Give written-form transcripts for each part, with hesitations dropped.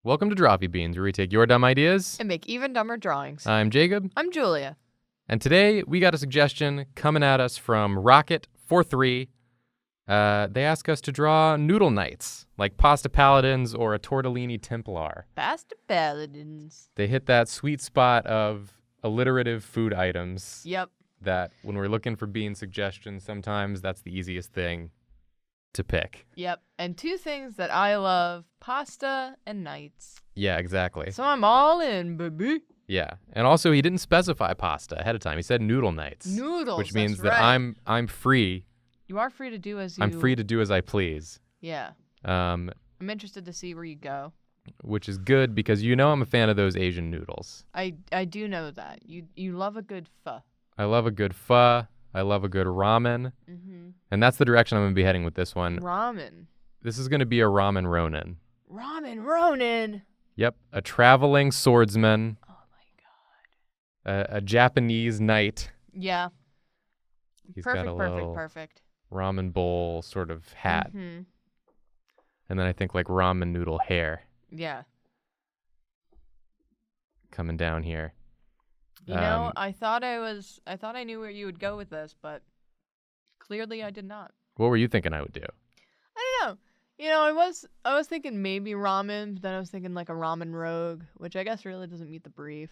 Welcome to Drawfee Beans, where we take your dumb ideas. And make even dumber drawings. I'm Jacob. I'm Julia. And today we got a suggestion coming at us from Rocket43. They ask us to draw noodle knights, like pasta paladins or a tortellini TUMBLR. Pasta paladins. They hit that sweet spot of alliterative food items. Yep. That when we're looking for bean suggestions, sometimes that's the easiest thing to pick. Yep. And two things that I love, pasta and knights. Yeah, exactly. So I'm all in, baby. Yeah. And also he didn't specify pasta ahead of time. He said noodle knights. Noodles. Which means that's that right. I'm free. You are free to do as you... I'm free to do as I please. Yeah. I'm interested to see where you go. Which is good because you know I'm a fan of those Asian noodles. I do know that. You love a good pho. I love a good pho. I love a good ramen. Mm-hmm. And that's the direction I'm going to be heading with this one. Ramen. This is going to be a ramen ronin. Ramen ronin. Yep. A traveling swordsman. Oh, my God. A Japanese knight. Yeah. He's Perfect, got a perfect, little perfect. ramen bowl sort of hat. Mm-hmm. And then I think like ramen noodle hair Yeah. coming down here. You know, I thought I knew where you would go with this, but clearly I did not. What were you thinking I would do? I don't know. You know, I was thinking maybe ramen, but then I was thinking like a ramen rogue, which I guess really doesn't meet the brief.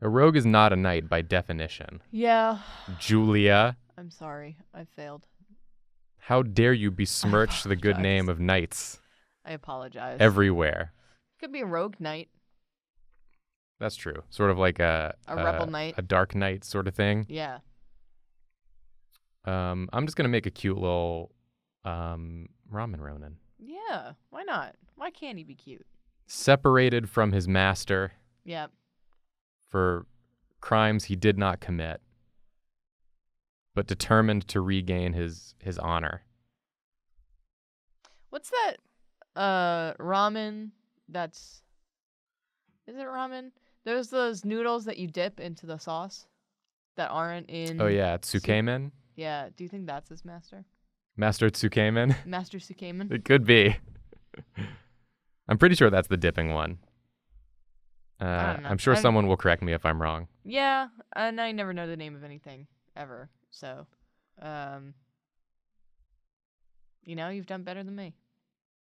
A rogue is not a knight by definition. Yeah. Julia. I'm sorry. I failed. How dare you besmirch the good name of knights I apologize. everywhere. Could be a rogue knight. That's true. Sort of like a rebel knight. A dark knight sort of thing. Yeah. I'm just going to make a cute little ramen ronin. Yeah. Why not? Why can't he be cute? Separated from his master. Yeah. For crimes he did not commit, but determined to regain his honor. What's that ramen that's... Is it ramen? There's those noodles that you dip into the sauce that aren't in... Oh, yeah. Tsukemen? Yeah. Do you think that's his master? Master Tsukemen? Master Tsukemen? It could be. I'm pretty sure that's the dipping one. I don't know. I'm sure someone will correct me if I'm wrong. Yeah, and I never know the name of anything, ever. So, you know, you've done better than me.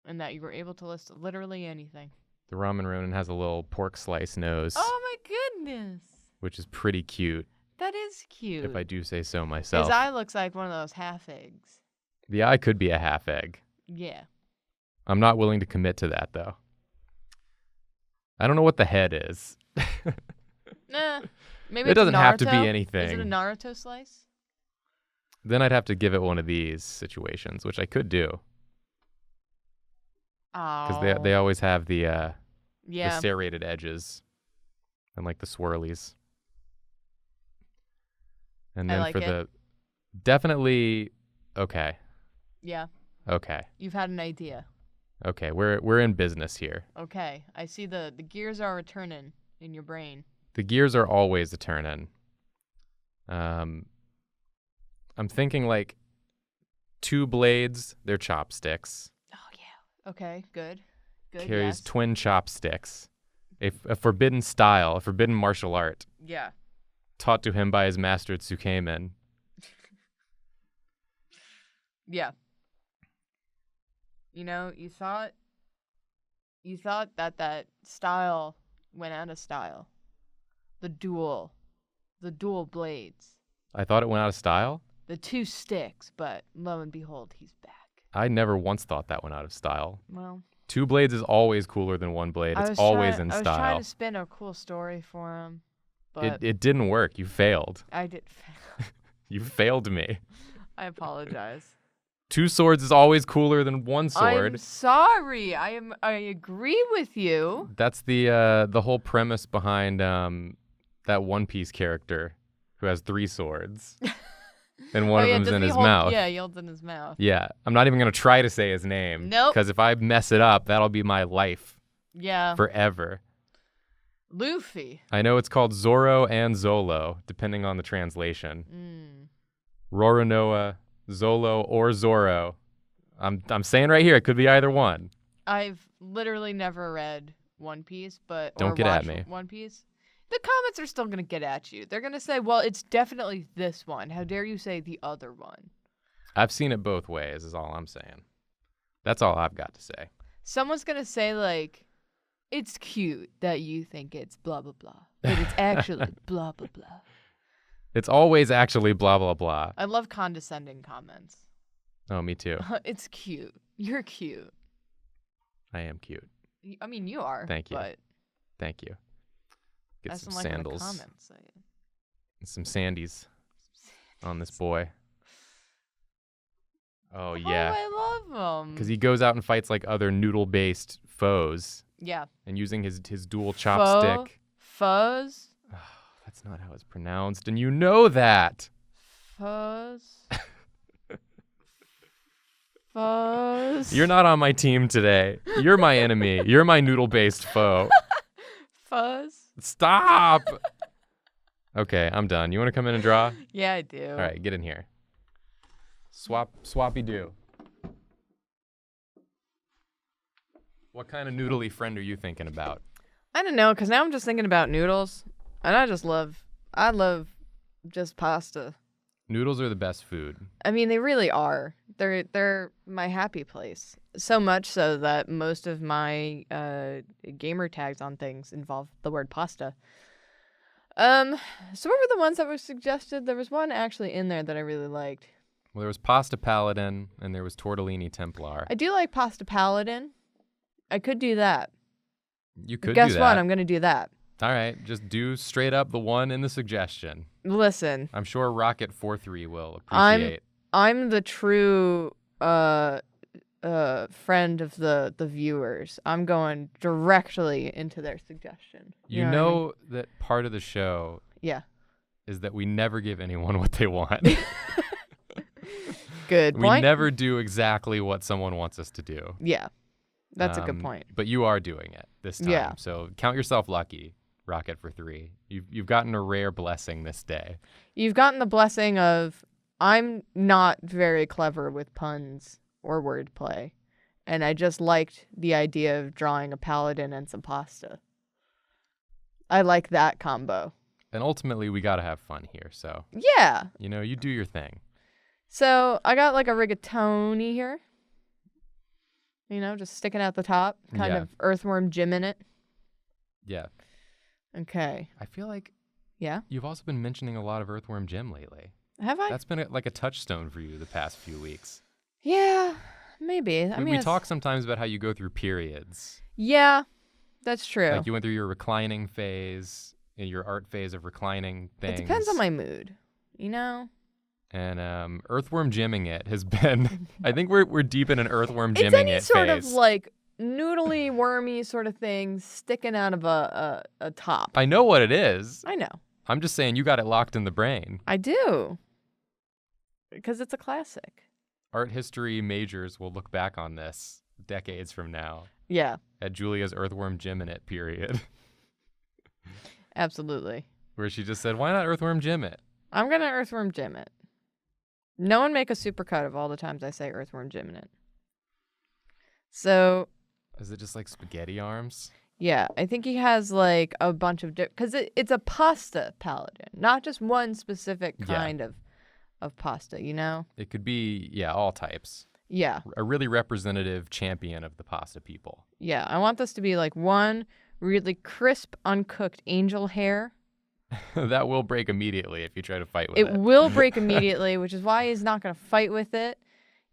And that you were able to list literally anything. The ramen ronin has a little pork slice nose. Oh my goodness! Which is pretty cute. That is cute. If I do say so myself. His eye looks like one of those half eggs. The eye could be a half egg. Yeah. I'm not willing to commit to that, though. I don't know what the head is. Nah. Maybe it it's doesn't have to Naruto? be anything. Is it a Naruto slice? Then I'd have to give it one of these situations, which I could do. Oh. Because they always have the yeah. serrated edges and like the swirlies. And then like for it. the definitely okay. Yeah. Okay. You've had an idea. Okay, we're in business here. Okay. I see the gears are returning in your brain. The gears are always a turning. I'm thinking like 2 blades, they're chopsticks. Oh yeah. Okay, good. Good. Carries yes. twin chopsticks. A forbidden style, a forbidden martial art. Yeah. Taught to him by his master Tsukemen. Yeah. You know, you thought that style went out of style. The dual blades. I thought it went out of style? The 2 sticks, but lo and behold, he's back. I never once thought that went out of style. Well, 2 blades is always cooler than 1 blade. It's always in I was style. trying to spin a cool story for him, but It didn't work. You failed. I did fail. You failed me. I apologize. 2 swords is always cooler than 1 sword. I'm sorry. I agree with you. That's the whole premise behind that One Piece character who has 3 swords. And one of them's in his mouth. Yeah, he holds in his mouth. Yeah. I'm not even going to try to say his name. Nope. Because if I mess it up, that'll be my life. Yeah. Forever. Luffy. I know it's called Zoro and Zolo, depending on the translation. Roronoa, Zolo, or Zoro. I'm saying right here, it could be either one. I've literally never read One Piece, but Don't or get at watch me. One Piece. The comments are still gonna get at you. They're gonna say, "Well, it's definitely this one. How dare you say the other one?" I've seen it both ways. Is all I'm saying. That's all I've got to say. Someone's gonna say like, "It's cute that you think it's blah blah blah, but it's actually blah blah blah." It's always actually blah blah blah. I love condescending comments. Oh, me too. It's cute. You're cute. I am cute. I mean, you are. Thank you. But Thank you. Get that's some like sandals. The comments say. And some sandies on this boy. Oh, yeah. Oh, I love him. Because he goes out and fights like other noodle-based foes. Yeah. And using his dual chopstick. Fuzz. Oh, that's not how it's pronounced, and you know that. Fuzz. Fuzz. You're not on my team today. You're my enemy. You're my noodle-based foe. Fuzz. Stop. Okay, I'm done. You want to come in and draw? Yeah, I do. All right, get in here. Swappy-doo. What kind of noodly friend are you thinking about? I don't know, because now I'm just thinking about noodles, and I love just pasta. Noodles are the best food. I mean, they really are. They're my happy place. So much so that most of my gamer tags on things involve the word pasta. So what were the ones that were suggested? There was one actually in there that I really liked. Well, there was Pasta Paladin, and there was Tortellini TUMBLR. I do like pasta paladin. I could do that. You could Guess do that. what? I'm going to do that. All right, just do straight up the one in the suggestion. Listen. I'm sure Rocket43 will appreciate. I'm the true friend of the viewers. I'm going directly into their suggestion. You know what I mean? that part of the show Yeah. is that we never give anyone what they want. Good We point. never do exactly what someone wants us to do. Yeah. That's a good point. But you are doing it this time. Yeah. So count yourself lucky, Rocket43. You've gotten a rare blessing this day. You've gotten the blessing of I'm not very clever with puns or wordplay, and I just liked the idea of drawing a paladin and some pasta. I like that combo. And ultimately, we got to have fun here. So, Yeah. you do your thing. So I got like a rigatoni here. Just sticking out the top, kind Yeah. of earthworm Jim in it. Yeah. Okay. I feel like Yeah. you've also been mentioning a lot of Earthworm Jim lately. Have I? That's been like a touchstone for you the past few weeks. Yeah, maybe. I mean, we it's- talk sometimes about how you go through periods. Yeah, that's true. Like you went through your reclining phase, and your art phase of reclining things. It depends on my mood, And Earthworm Jimming it has been. I think we're deep in an Earthworm It's Jimming any it sort phase. of like noodly, wormy sort of thing sticking out of a top. I know what it is. I know. I'm just saying you got it locked in the brain. I do. Because it's a classic. Art history majors will look back on this decades from now Yeah, at Julia's Earthworm Jimming it period, absolutely. where she just said, "Why not Earthworm Jim it?" I'm going to earthworm Jim it. No one make a supercut of all the times I say earthworm Jim in it. So, Is it just like spaghetti arms? yeah, I think he has like a bunch of because it's a pasta paladin, not just one specific kind of pasta, It could be, all types. Yeah, A really representative champion of the pasta people. yeah. I want this to be like one really crisp, uncooked angel hair. That will break immediately if you try to fight with it. It will break immediately, which is why he's not going to fight with it.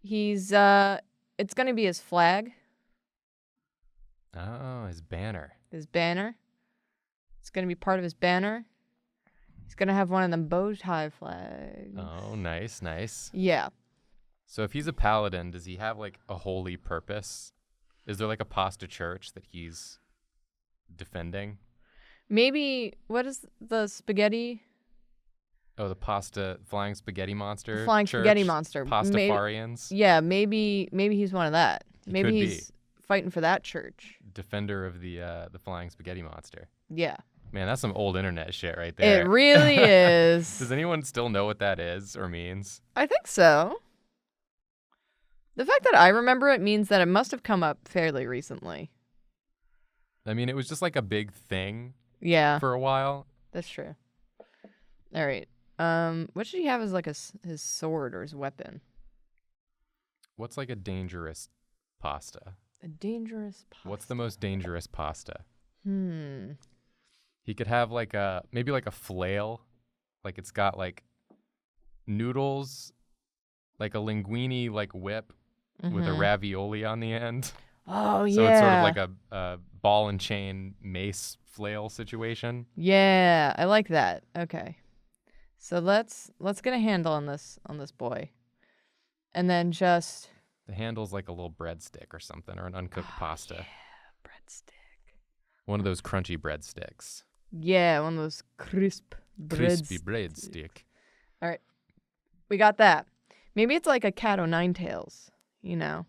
It's going to be his flag, Oh, his banner. his banner. It's going to be part of his banner. He's going to have one of them bow tie flags. Oh, nice, nice. Yeah. So if he's a paladin, does he have like a holy purpose? Is there like a pasta church that he's defending? Maybe, what is the spaghetti? Oh, the flying spaghetti monster. The flying church? spaghetti monster. Pastafarians. Yeah, maybe he's one of that. He Maybe could he's fighting for that church. Defender of the flying spaghetti monster. Yeah. Man, that's some old internet shit right there. It really is. Does anyone still know what that is or means? I think so. The fact that I remember it means that it must have come up fairly recently. I mean, it was just like a big thing Yeah, for a while. that's true. All right. What should he have as like his sword or his weapon? What's like a dangerous pasta? A dangerous pasta. What's the most dangerous pasta? He could have like maybe like a flail. Like it's got like noodles, like a linguine like whip with a ravioli on the end. Oh, yeah. So it's sort of like a ball and chain mace flail situation. Yeah, I like that. Okay. So let's get a handle on this boy. And then just The handle's like a little breadstick or something, or an uncooked pasta. Yeah, breadstick. One of those crunchy breadsticks. Yeah, one of those crispy breadstick. All right. We got that. Maybe it's like a cat o' nine tails, you know.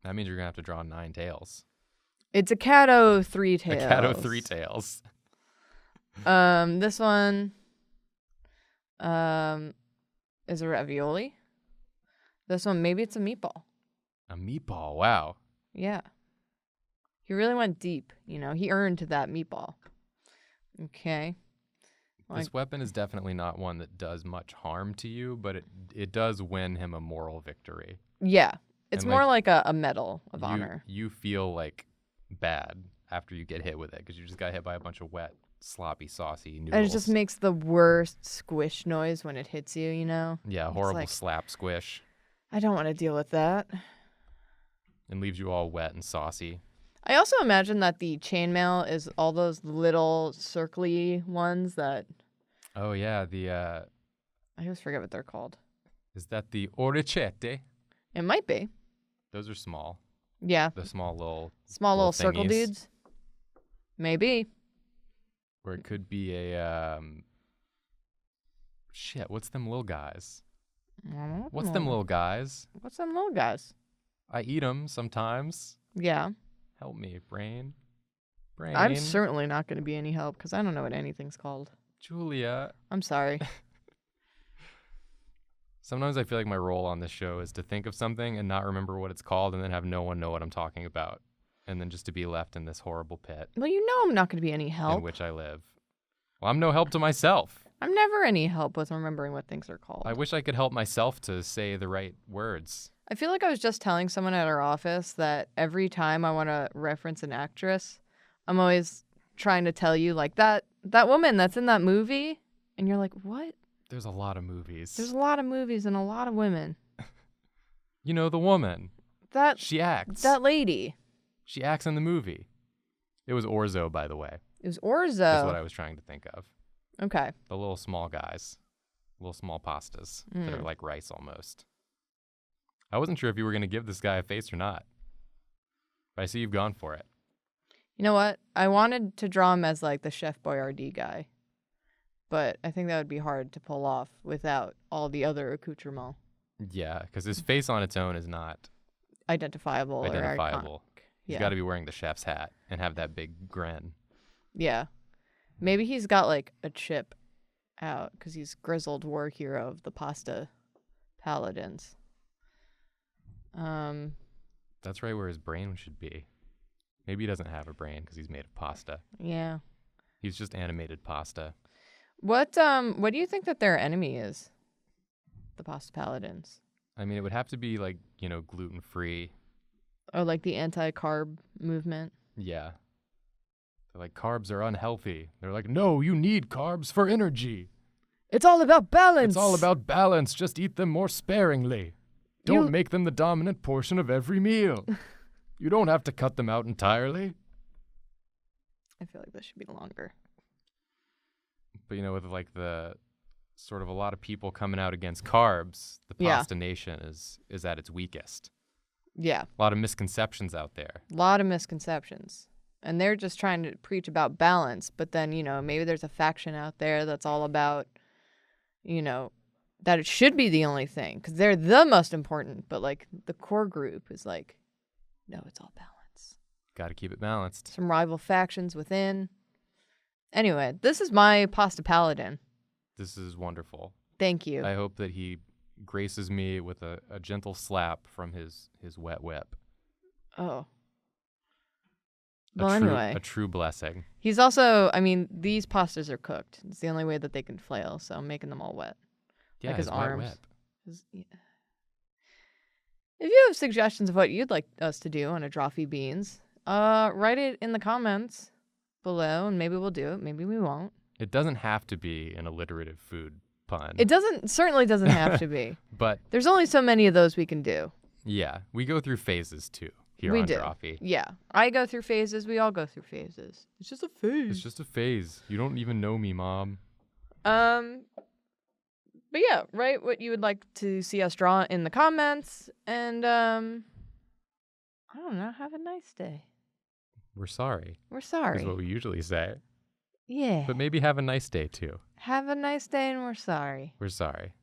That means you're going to have to draw 9 tails. It's a cat o' three tails. A cat o' 3 tails. This one is a ravioli. This one, maybe it's a meatball. A meatball, wow. Yeah. He really went deep, you know. He earned that meatball. Okay. This weapon is definitely not one that does much harm to you, but it does win him a moral victory. Yeah. It's And, more like a medal of honor. You feel like bad after you get hit with it because you just got hit by a bunch of wet, sloppy, saucy noodles. And it just makes the worst squish noise when it hits you, you know? Yeah, It's horrible like, slap squish. I don't want to deal with that. And leaves you all wet and saucy. I also imagine that the chainmail is all those little circly ones that... Oh, yeah, I always forget what they're called. is that the orecchiette? It might be. Those are small. Yeah. The small little Circle thingies. dudes. Maybe. Or it could be a, shit, what's them little guys? What's them little guys? What's them little guys? I eat them sometimes. Yeah. Help me, brain. I'm certainly not going to be any help because I don't know what anything's called. Julia. I'm sorry. Sometimes I feel like my role on this show is to think of something and not remember what it's called and then have no one know what I'm talking about. And then just to be left in this horrible pit Well, you know I'm not going to be any help. in which I live. Well, I'm no help to myself. I'm never any help with remembering what things are called. I wish I could help myself to say the right words. I feel like I was just telling someone at our office that every time I want to reference an actress, I'm always trying to tell you, like, that woman that's in that movie. And you're like, what? There's a lot of movies. There's a lot of movies and a lot of women. You know, the woman. She acts. That lady. She acts in the movie. It was orzo, by the way. It was Orzo. That's what I was trying to think of. Okay. The little small guys. Little small pastas that are like rice almost. I wasn't sure if you were going to give this guy a face or not. But I see you've gone for it. You know what? I wanted to draw him as like the Chef Boyardee guy. But I think that would be hard to pull off without all the other accoutrements. Yeah, because his face on its own is not Identifiable. Or identifiable. iconic. He's Yeah. got to be wearing the chef's hat and have that big grin. Yeah. Maybe he's got like a chip out because he's grizzled war hero of the pasta paladins. That's right where his brain should be. Maybe he doesn't have a brain because he's made of pasta. Yeah. He's just animated pasta. What do you think that their enemy is? The pasta paladins. I mean, it would have to be like, you know, gluten-free. Or like the anti-carb movement. Yeah. They're like, carbs are unhealthy. They're like, no, you need carbs for energy. It's all about balance. It's all about balance. Just eat them more sparingly. Don't make them the dominant portion of every meal. You don't have to cut them out entirely. I feel like this should be longer. But, you know, with like the sort of a lot of people coming out against carbs, the Yeah. pasta nation is at its weakest. Yeah. A lot of misconceptions out there. A lot of misconceptions. And they're just trying to preach about balance. But then, you know, maybe there's a faction out there that's all about, you know, that it should be the only thing. Because they're the most important. But, like, the core group is like, no, it's all balance. Got to keep it balanced. Some rival factions within. Anyway, this is my pasta paladin. This is wonderful. Thank you. I hope that he graces me with a gentle slap from his wet whip. Oh. Well, anyway. A true blessing. He's also, I mean, these pastas are cooked. It's the only way that they can flail, so I'm making them all wet. Yeah, like his arms. whip. Yeah. If you have suggestions of what you'd like us to do on a Drawfee Beans, write it in the comments below, and maybe we'll do it. Maybe we won't. It doesn't have to be an alliterative food pun. It certainly doesn't have to be. But there's only so many of those we can do. Yeah, we go through phases too here we on do. Drawfee. Yeah, I go through phases. We all go through phases. It's just a phase. It's just a phase. You don't even know me, Mom. But yeah, write what you would like to see us draw in the comments, and I don't know. Have a nice day. We're sorry. We're sorry. Is what we usually say. Yeah. But maybe have a nice day too. Have a nice day, and we're sorry. We're sorry.